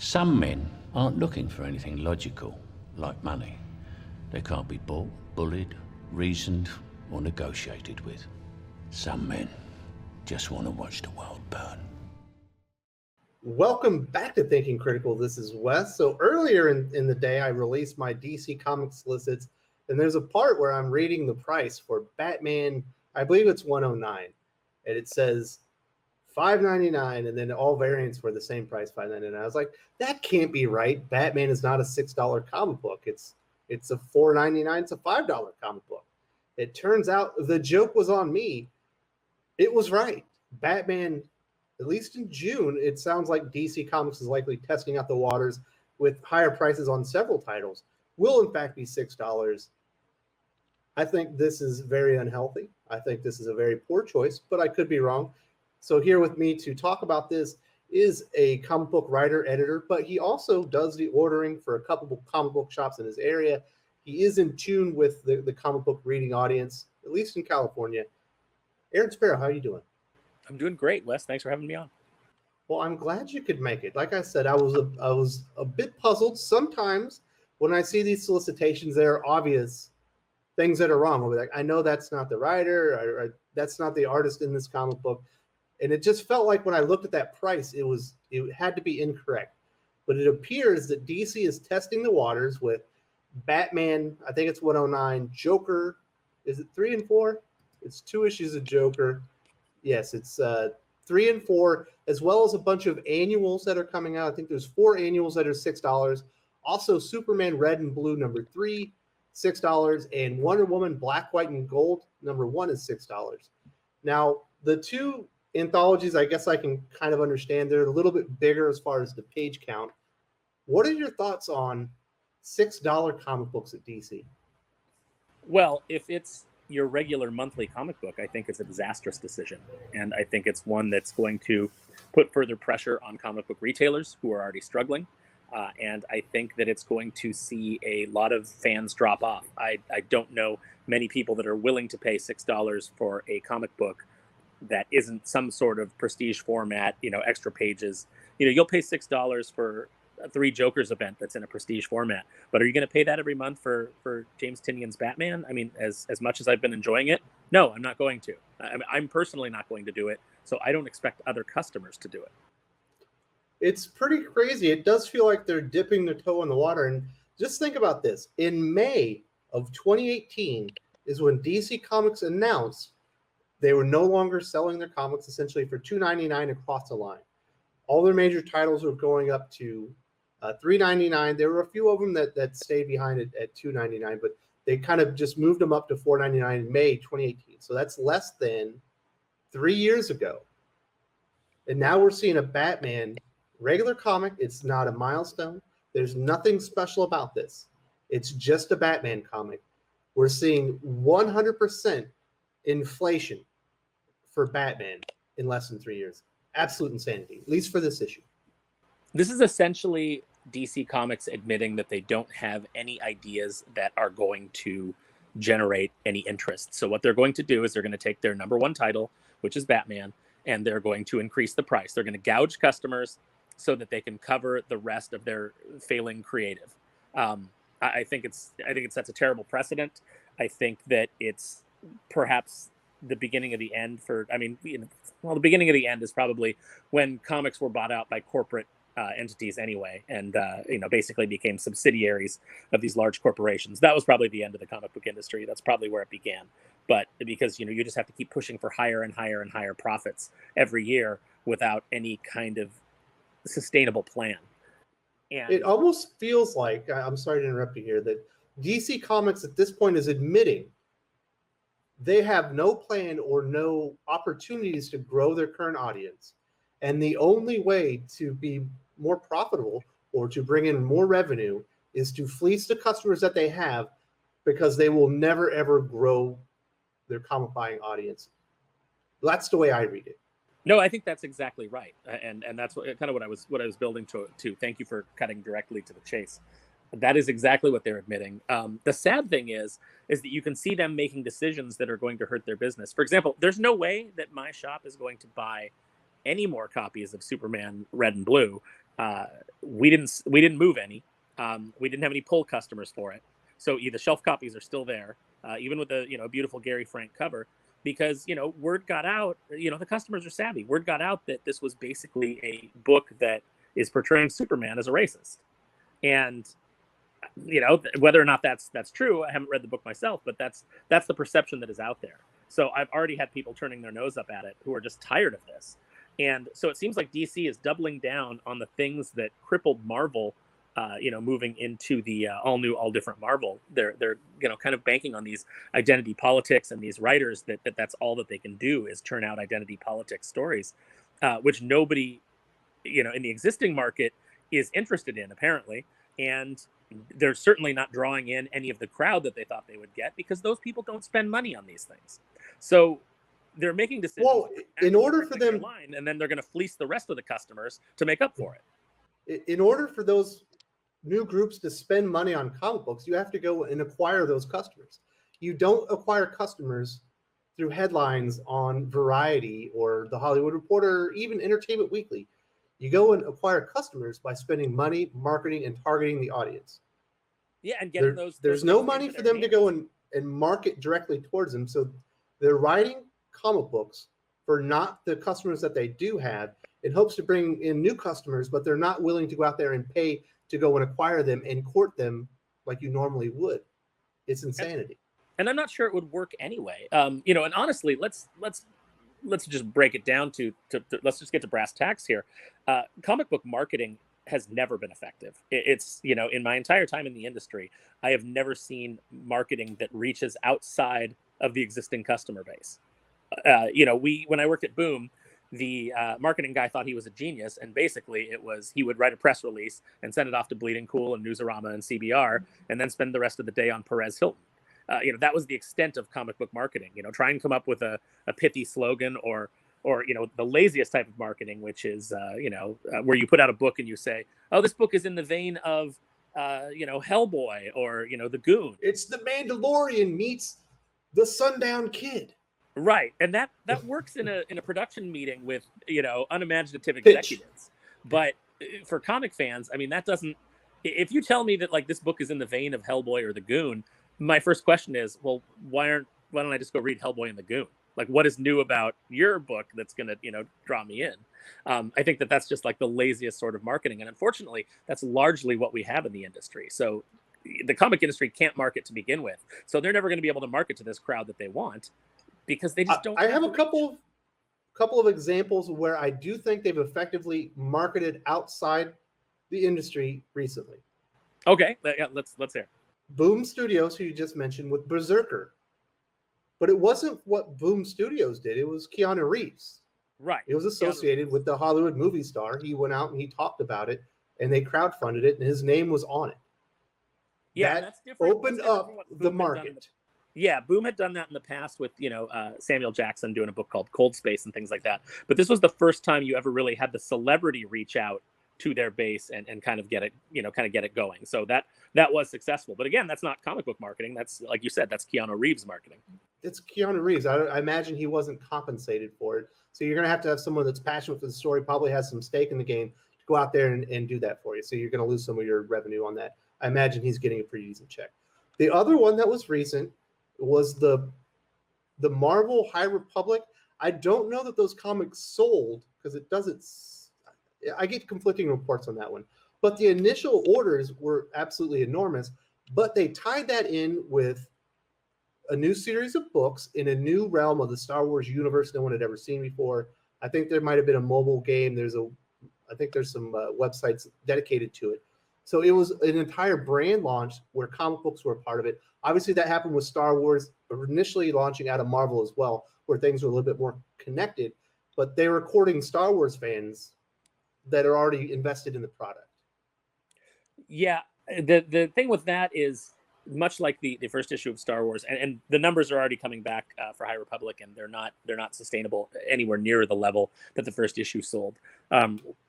Some men aren't looking for anything logical, like money. They can't be bought, bullied, reasoned, or negotiated with. Some men just want to watch the world burn. Welcome back to Thinking Critical. This is Wes. So earlier in the day, I released my DC Comics solicits, and there's a part where I'm reading the price for Batman. I believe it's 109, and it says $5.99, and then all variants were the same price, $5.99. I was like, that can't be right. Batman is not a $6 comic book. It's a $4.99. It's a $5 comic book. It turns out the joke was on me. It was right. Batman, at least in June, it sounds like DC Comics is likely testing out the waters with higher prices on several titles, will in fact be $6. I think this is very unhealthy. I think this is a very poor choice, but I could be wrong. So here with me to talk about this is a comic book writer, editor, but he also does the ordering for a couple of comic book shops in his area. He is in tune with the comic book reading audience, at least in California. Aaron Sparrow, how are you doing? I'm doing great, Wes. Thanks for having me on. Well, I'm glad you could make it. Like I said, I was a bit puzzled. Sometimes when I see these solicitations, there are obvious things that are wrong. I'll be like, I know that's not the writer, or that's not the artist in this comic book. And it just felt like when I looked at that price, it had to be incorrect. But it appears that DC is testing the waters with Batman, I think it's 109, Joker, is it 3 and 4? It's 2 issues of Joker. Yes, it's 3 and 4, as well as a bunch of annuals that are coming out. I think there's 4 annuals that are $6. Also, Superman Red and Blue #3, $6, and Wonder Woman Black, White, and Gold #1 is $6. Now, the two anthologies, I guess I can kind of understand. They're a little bit bigger as far as the page count. What are your thoughts on $6 comic books at DC? Well, if it's your regular monthly comic book, I think it's a disastrous decision. And I think it's one that's going to put further pressure on comic book retailers who are already struggling. And I think that it's going to see a lot of fans drop off. I don't know many people that are willing to pay $6 for a comic book that isn't some sort of prestige format, extra pages. You'll pay $6 for a 3 Jokers event that's in a prestige format. But are you going to pay that every month for James Tynion's Batman? I mean, as much as I've been enjoying it, no, I'm not going to. I'm personally not going to do it. So I don't expect other customers to do it. It's pretty crazy. It does feel like they're dipping their toe in the water. And just think about this. In May of 2018 is when DC Comics announced they were no longer selling their comics essentially for $2.99 across the line. All their major titles were going up to $3.99. There were a few of them that stayed behind it at $2.99, but they kind of just moved them up to $4.99 in May 2018. So that's less than 3 years ago. And now we're seeing a Batman regular comic. It's not a milestone. There's nothing special about this. It's just a Batman comic. We're seeing 100% inflation for Batman in less than 3 years. Absolute insanity, at least for this issue. This is essentially DC Comics admitting that they don't have any ideas that are going to generate any interest. So what they're going to do is they're going to take their #1 title, which is Batman, and they're going to increase the price. They're going to gouge customers so that they can cover the rest of their failing creative. I think it sets a terrible precedent. I think that it's perhaps the beginning of the end the beginning of the end is probably when comics were bought out by corporate entities anyway, and basically became subsidiaries of these large corporations. That was probably the end of the comic book industry. That's probably where it began. But because you just have to keep pushing for higher and higher and higher profits every year without any kind of sustainable plan. And it almost feels like, I'm sorry to interrupt you here, that DC Comics at this point is admitting they have no plan or no opportunities to grow their current audience. And the only way to be more profitable or to bring in more revenue is to fleece the customers that they have, because they will never, ever grow their comic buying audience. That's the way I read it. No, I think that's exactly right. And that's what I was building to. Thank you for cutting directly to the chase. That is exactly what they're admitting. The sad thing is that you can see them making decisions that are going to hurt their business. For example, there's no way that my shop is going to buy any more copies of Superman Red and Blue We didn't move any. We didn't have any pull customers for it. So the shelf copies are still there, even with a beautiful Gary Frank cover, because word got out. The customers are savvy. Word got out that this was basically a book that is portraying Superman as a racist, and whether or not that's true, I haven't read the book myself, but that's the perception that is out there. So I've already had people turning their nose up at it who are just tired of this. And so it seems like DC is doubling down on the things that crippled Marvel, moving into the all new, all different Marvel. They're kind of banking on these identity politics and these writers that's all that they can do is turn out identity politics stories, which nobody, in the existing market is interested in apparently. And they're certainly not drawing in any of the crowd that they thought they would get, because those people don't spend money on these things. So they're making decisions. Well, in order for them, line, and then they're going to fleece the rest of the customers to make up for it. In order for those new groups to spend money on comic books, you have to go and acquire those customers. You don't acquire customers through headlines on Variety or The Hollywood Reporter, or even Entertainment Weekly. You go and acquire customers by spending money, marketing, and targeting the audience. Yeah, and getting there's no money for them to go and market directly towards them. So they're writing comic books for not the customers that they do have, in hopes to bring in new customers, but they're not willing to go out there and pay to go and acquire them and court them like you normally would. It's insanity. And I'm not sure it would work anyway. And honestly, let's just break it down to let's just get to brass tacks here. Comic book marketing has never been effective. It's, in my entire time in the industry, I have never seen marketing that reaches outside of the existing customer base. When I worked at Boom, the marketing guy thought he was a genius, and basically he would write a press release and send it off to Bleeding Cool and Newsarama and CBR, and then spend the rest of the day on Perez Hilton. That was the extent of comic book marketing. Try and come up with a pithy slogan, or the laziest type of marketing, which is where you put out a book and you say, oh, this book is in the vein of Hellboy or the Goon. It's the Mandalorian meets the Sundown Kid. Right, and that works in a production meeting with unimaginative executives. But for comic fans, I mean, that doesn't. If you tell me that like this book is in the vein of Hellboy or the Goon, my first question is, well, why don't I just go read Hellboy and the Goon? Like, what is new about your book that's going to draw me in? I think that's just like the laziest sort of marketing, and unfortunately, that's largely what we have in the industry. So the comic industry can't market to begin with, so they're never going to be able to market to this crowd that they want, because they just don't. I have a couple of examples where I do think they've effectively marketed outside the industry recently. Okay, yeah, let's hear. Boom Studios, who you just mentioned, with Berserker. But it wasn't what Boom Studios did. It was Keanu Reeves. Right. It was associated with the Hollywood movie star. He went out and he talked about it, and they crowdfunded it, and his name was on it. Yeah, that's different. Opened up the market. Yeah, Boom had done that in the past with, Samuel Jackson doing a book called Cold Space and things like that. But this was the first time you ever really had the celebrity reach out to their base and kind of get it going. So that was successful. But again, that's not comic book marketing. That's, like you said, that's Keanu Reeves marketing. It's Keanu Reeves. I imagine he wasn't compensated for it. So you're going to have someone that's passionate for the story, probably has some stake in the game, to go out there and do that for you. So you're going to lose some of your revenue on that. I imagine he's getting a pretty decent check. The other one that was recent was the Marvel High Republic. I don't know that those comics sold, because it doesn't. I get conflicting reports on that one. But the initial orders were absolutely enormous. But they tied that in with a new series of books in a new realm of the Star Wars universe no one had ever seen before. I think there might have been a mobile game. I think there's some websites dedicated to it. So it was an entire brand launch where comic books were a part of it. Obviously, that happened with Star Wars initially launching out of Marvel as well, where things were a little bit more connected. But they were courting Star Wars fans that are already invested in the product. Yeah, the thing with that is, much like the first issue of Star Wars, and the numbers are already coming back for High Republic, and they're not sustainable anywhere near the level that the first issue sold.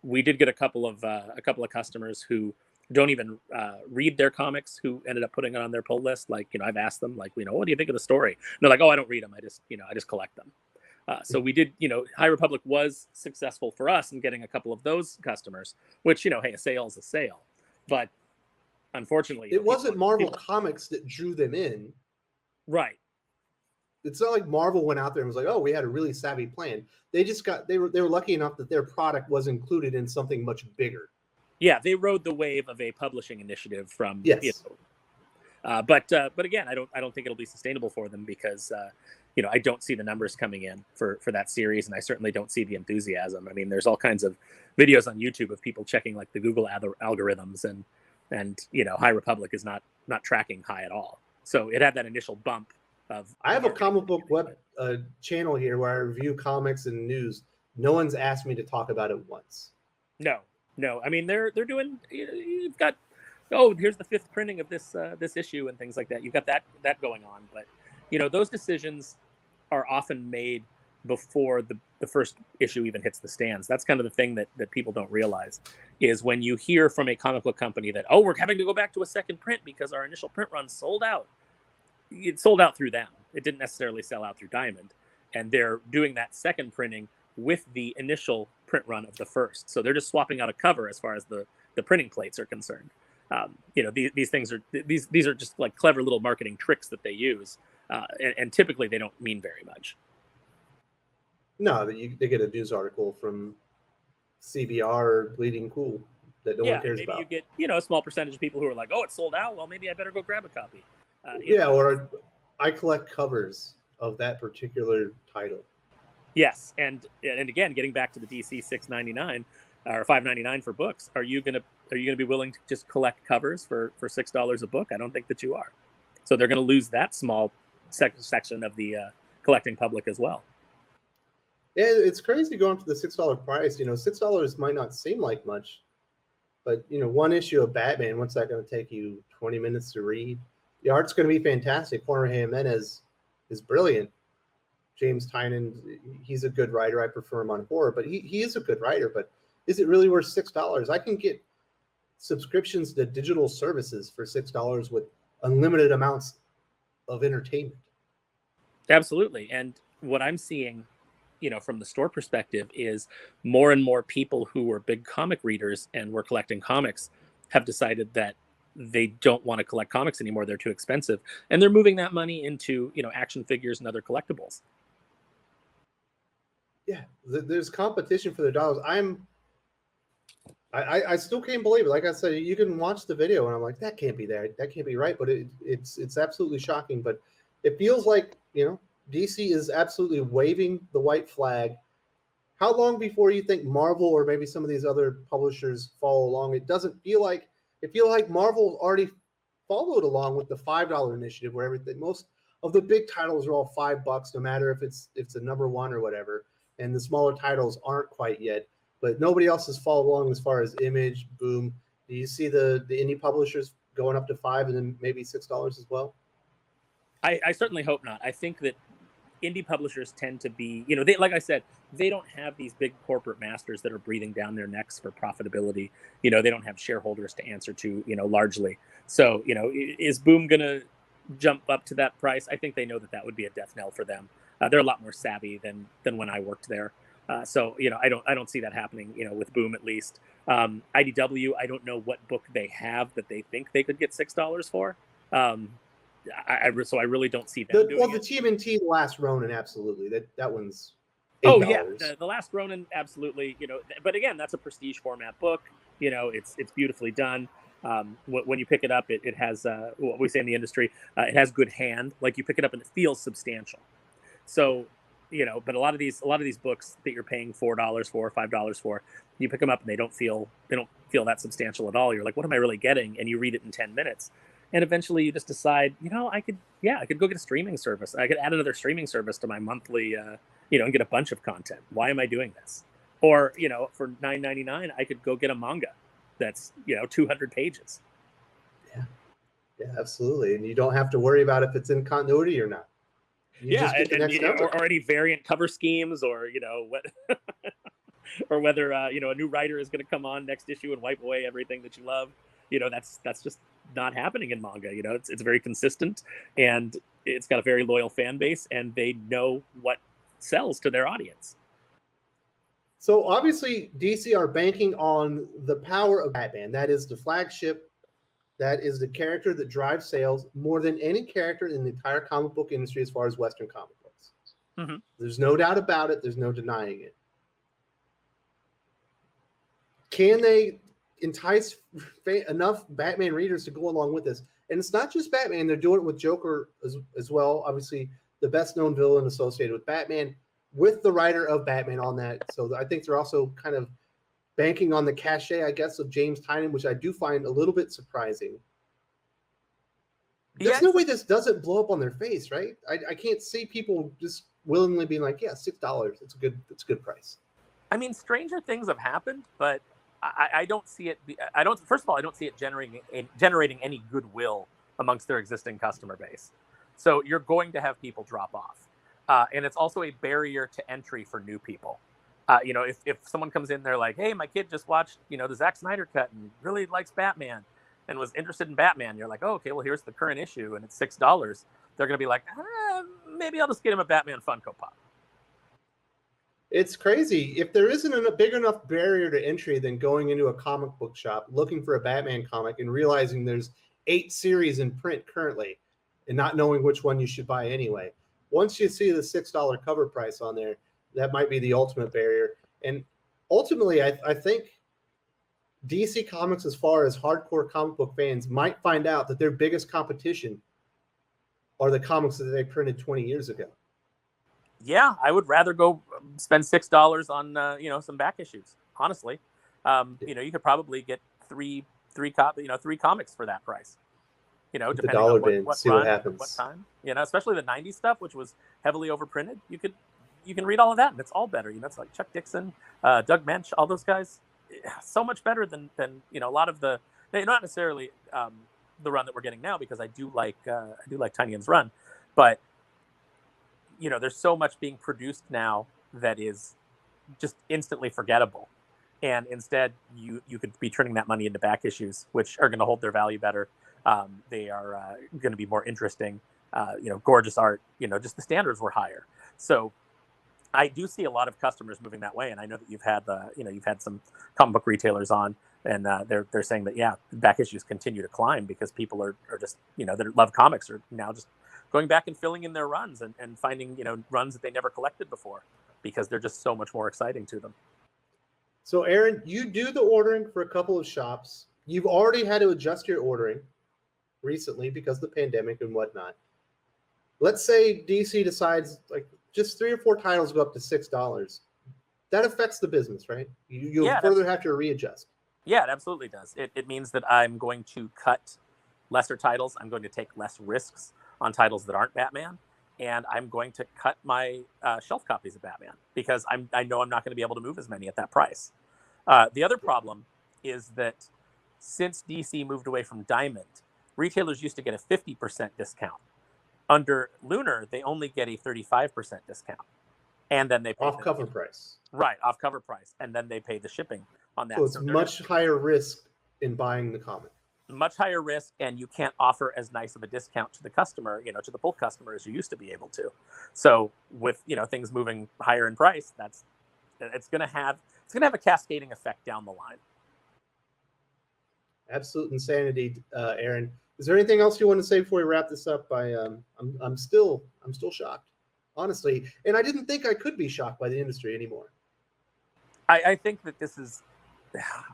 We did get a couple of customers who don't even read their comics, who ended up putting it on their pull list. Like, I've asked them, like, what do you think of the story? And they're like, oh, I don't read them. I just collect them. So we did, High Republic was successful for us in getting a couple of those customers, which, hey, a sale is a sale. But unfortunately, it wasn't Marvel people... Comics that drew them in. Right. It's not like Marvel went out there and was like, "Oh, we had a really savvy plan." They were lucky enough that their product was included in something much bigger. Yeah, they rode the wave of a publishing initiative from, yes. But again, I don't think it'll be sustainable for them because I don't see the numbers coming in for that series, and I certainly don't see the enthusiasm. I mean, there's all kinds of videos on YouTube of people checking like the Google algorithms, and High Republic is not tracking high at all. So it had that initial bump of. I have a comic book web channel here where I review comics and news. No one's asked me to talk about it once. No. I mean, they're doing. You've got. Here's the 5th printing of this issue and things like that. You've got that going on, but those decisions are often made before the first issue even hits the stands. That's kind of the thing that people don't realize is when you hear from a comic book company that, we're having to go back to a second print because our initial print run sold out. It sold out through them. It didn't necessarily sell out through Diamond, and they're doing that second printing with the initial print run of the first. So they're just swapping out a cover as far as the printing plates are concerned. These things are these are just like clever little marketing tricks that they use, and typically they don't mean very much. No, they get a news article from CBR or Bleeding Cool that no one cares maybe about. You get a small percentage of people who are like, it's sold out. Well, maybe I better go grab a copy. Or I collect covers of that particular title. Yes, and again, getting back to the DC $6.99 or $5.99 for books, are you gonna be willing to just collect covers for $6 a book? I don't think that you are. So they're going to lose that small section of the collecting public as well. Yeah, it's crazy going for the $6 price. $6 might not seem like much, but one issue of Batman, what's that going to take you? 20 minutes to read? The art's going to be fantastic. Jorge Jimenez is brilliant. James Tynion, he's a good writer. I prefer him on horror, but he is a good writer. But is it really worth $6? I can get subscriptions to digital services for $6 with unlimited amounts of entertainment. Absolutely. And what I'm seeing, from the store perspective is more and more people who were big comic readers and were collecting comics have decided that they don't want to collect comics anymore. They're too expensive. And they're moving that money into, action figures and other collectibles. Yeah, there's competition for their dollars. I still can't believe it. Like I said, you can watch the video and I'm like, that can't be there. That can't be right. But it's absolutely shocking. But it feels like, DC is absolutely waving the white flag. How long before you think Marvel or maybe some of these other publishers follow along? It feels like Marvel already followed along with the $5 initiative where everything, most of the big titles are all $5, no matter if it's a number one or whatever. And the smaller titles aren't quite yet, but nobody else has followed along as far as Image, Boom. Do you see the indie publishers going up to $5 and then maybe $6 as well? I certainly hope not. I think that indie publishers tend to be, they, like I said, they don't have these big corporate masters that are breathing down their necks for profitability. They don't have shareholders to answer to, largely. So, is Boom going to jump up to that price? I think they know that would be a death knell for them. They're a lot more savvy than when I worked there. So, I don't see that happening, with Boom at least. IDW, I don't know what book they have that they think they could get $6 for. So I really don't see them doing the TMNT The Last Ronin, absolutely. That one's $8. Oh yeah, the Last Ronin, absolutely. But again, that's a prestige format book. It's beautifully done. When you pick it up, it has what we say in the industry. It has good hand. Like you pick it up and it feels substantial. So but a lot of these books that you're paying $4 for, $5 for, you pick them up and they don't feel that substantial at all. You're like, what am I really getting? And you read it in 10 minutes. And eventually you just decide, I could go get a streaming service. I could add another streaming service to my monthly, and get a bunch of content. Why am I doing this? Or, for $9.99, I could go get a manga that's, 200 pages. Yeah, absolutely. And you don't have to worry about if it's in continuity or not. Or any variant cover schemes or, what, or whether, a new writer is going to come on next issue and wipe away everything that you love. That's just not happening in manga. It's very consistent and it's got a very loyal fan base and they know what sells to their audience. So obviously, DC are banking on the power of Batman. That is the flagship. That is the character that drives sales more than any character in the entire comic book industry as far as Western comic books. Mm-hmm. There's no doubt about it. There's no denying it. Can they entice enough Batman readers to go along with this? And it's not just Batman. They're doing it with Joker as well. Obviously, the best known villain associated with Batman, with the writer of Batman on that. So I think they're also kind of banking on the cachet, I guess, of James Tynion, which I do find a little bit surprising. There's no way this doesn't blow up on their face, right? I can't see people just willingly being like, yeah, $6. It's a good price. I mean, stranger things have happened, but I don't see it. First of all, I don't see it generating any goodwill amongst their existing customer base. So you're going to have people drop off. And it's also a barrier to entry for new people. If someone comes in, they're like, hey, my kid just watched, the Zack Snyder cut and really likes Batman and was interested in Batman. You're like, oh, okay, well, here's the current issue and it's $6. They're going to be like, maybe I'll just get him a Batman Funko Pop. It's crazy. If there isn't a big enough barrier to entry than going into a comic book shop, looking for a Batman comic and realizing there's 8 series in print currently and not knowing which one you should buy anyway. Once you see the $6 cover price on there, that might be the ultimate barrier. And ultimately, I think DC Comics, as far as hardcore comic book fans, might find out that their biggest competition are the comics that they printed 20 years ago. Yeah, I would rather go spend $6 on some back issues. Honestly, you could probably get three comics for that price. Depending dollar on bin, what see run, what happens. what time. Especially the '90s stuff, which was heavily overprinted. You can read all of that, and it's all better. It's like Chuck Dixon, Doug Mensch, all those guys. So much better than a lot of the. Not necessarily the run that we're getting now, because I do like Tynion's run, but there's so much being produced now that is just instantly forgettable. And instead, you could be turning that money into back issues, which are going to hold their value better. They are going to be more interesting, gorgeous art, just the standards were higher. So I do see a lot of customers moving that way. And I know that you've had some comic book retailers on, and they're saying that, yeah, back issues continue to climb because people are just, that love comics are now just going back and filling in their runs and finding, runs that they never collected before because they're just so much more exciting to them. So Aaron, you do the ordering for a couple of shops. You've already had to adjust your ordering recently because of the pandemic and whatnot. Let's say DC decides like just 3 or 4 titles go up to $6. That affects the business, right? You'll further have to readjust. Yeah, it absolutely does. It means that I'm going to cut lesser titles. I'm going to take less risks on titles that aren't Batman. And I'm going to cut my shelf copies of Batman because I know I'm not going to be able to move as many at that price. The other problem is that since DC moved away from Diamond, retailers used to get a 50% discount. Under Lunar, they only get a 35% discount. And then they pay off cover price. Right, off cover price. And then they pay the shipping on that. So it's much higher risk in buying the comic. Much higher risk, and you can't offer as nice of a discount to the customer, to the bulk customer as you used to be able to. So with things moving higher in price, it's going to have a cascading effect down the line. Absolute insanity, Aaron. Is there anything else you want to say before we wrap this up? I'm still shocked, honestly, and I didn't think I could be shocked by the industry anymore. I think that this is.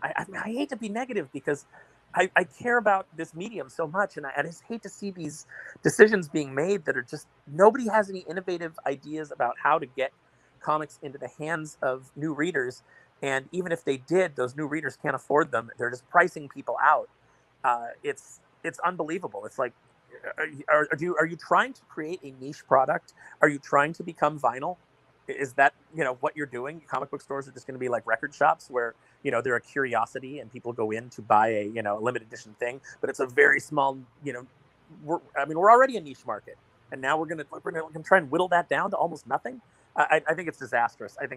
I hate to be negative because I care about this medium so much, and I just hate to see these decisions being made that are just nobody has any innovative ideas about how to get comics into the hands of new readers. And even if they did, those new readers can't afford them. They're just pricing people out. It's unbelievable. It's like, are you trying to create a niche product? Are you trying to become vinyl? Is that what you're doing? Comic book stores are just going to be like record shops where they're a curiosity and people go in to buy a limited edition thing, but it's a very small. We're already a niche market, and now we're gonna try and whittle that down to almost nothing. I think it's disastrous. I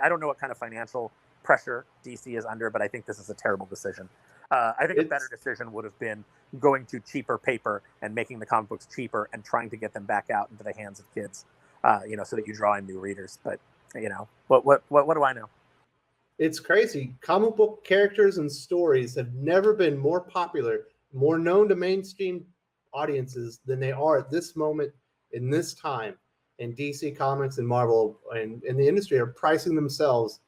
don't know what kind of financial pressure DC is under, but I think this is a terrible decision. I think a better decision would have been going to cheaper paper and making the comic books cheaper and trying to get them back out into the hands of kids. so that you draw in new readers. But what do I know? It's crazy. Comic book characters and stories have never been more popular, more known to mainstream audiences than they are at this moment in this time. And DC Comics and Marvel and the industry are pricing themselves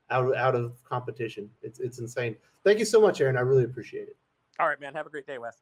out of competition. It's insane. Thank you so much, Aaron. I really appreciate it. All right, man. Have a great day, Wes.